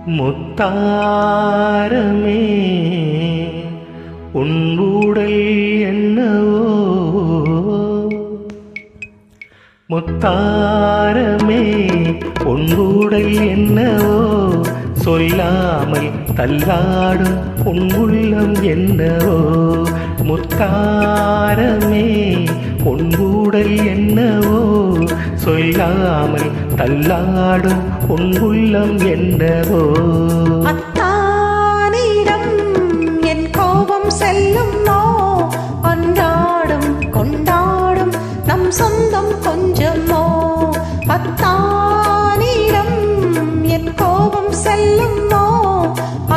முத்தாரமே உன் உடல் என்னவோ, முத்தாரமே உன் உடல் என்னவோ, சொல்லாமல் தள்ளாடும் உன் உள்ளம் என்னவோ. முத்தாரமே உன் உடல் என்னவோ, சொல்லாமல் தள்ளாடும் உன் உள்ளம் என்னவோ. அத்தானிடம் என் கோபம் செல்லுமோ, அன்றாடும் கொண்டாடும் நம் சொந்தம் கொஞ்சமோ. அத்தானிடம் என் கோபம் செல்லுமோ,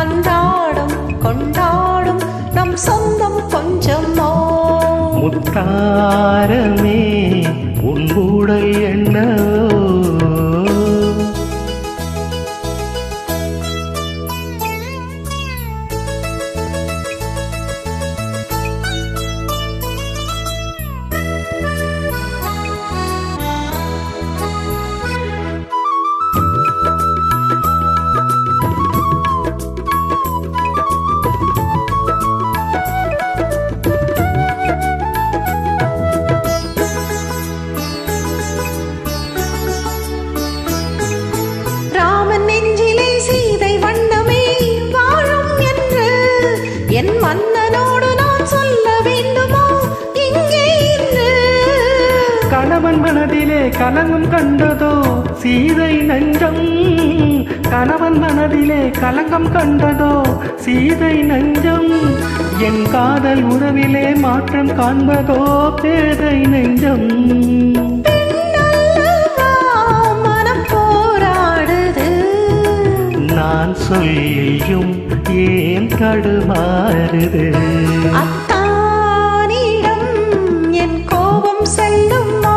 அன்றாடும் கொண்டாடும் நம் சொந்தம் கொஞ்சமோ. முத்தாரமே உன் உடல் என்னவோ. என் மன்னனோடு நான் சொல்ல வேண்டுமோ இங்கே இன்று? கணவன் மனதிலே கலங்கம் கண்டதோ சீதை நெஞ்சம், கணவன் மனதிலே கலங்கம் கண்டதோ சீதை நெஞ்சம். என் காதல் உறவிலே மாற்றம் காண்பதோ பேதை நெஞ்சம். மனம் போராடுது, நான் சொல்லியும் ஏன் தடுமாறுது. அத்தானிடம் என் கோபம் செல்லுமோ,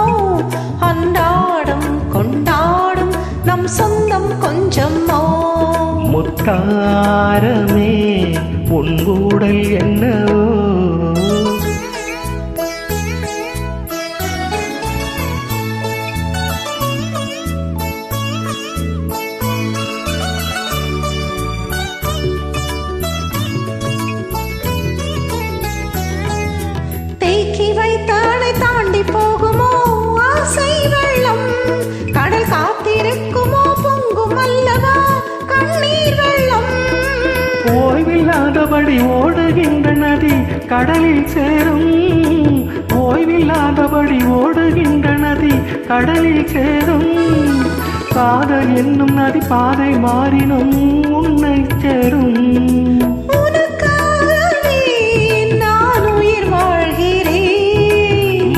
அன்றாடும் கொண்டாடும் நம் சொந்தம் கொஞ்சமோ. முத்தாரமே உன் உடல் என்னவோ. தாண்டி போகுமோ ஆசை வெள்ளம், கடல் காத்திருக்குமோ பொங்கும் அல்லவா கண்ணீர் வெள்ளம். ஓய்வில்லாதபடி ஓடுகின்ற நதி கடலில் சேரும், ஓய்வில்லாதபடி ஓடுகின்ற நதி கடலில் சேரும். காதல் என்னும் நதி பாதை மாறினும் உன்னை சேரும்.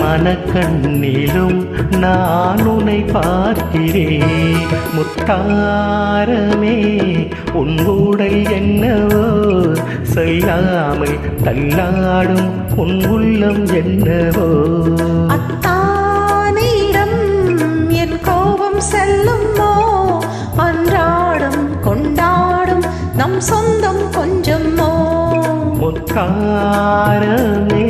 மனக்கண்ணிலும் நான் உன்னை பார்க்கிறேன். முத்தாரமே உன் உடல் என்னவோ, சொல்லாமல் தள்ளாடும் உன் உள்ளம் என்னவோ. அத்தானிடம் என் கோபம் செல்லுமோ, அன்றாடும் கொண்டாடும் நம் சொந்தம் கொஞ்சமோ. முத்தாரமே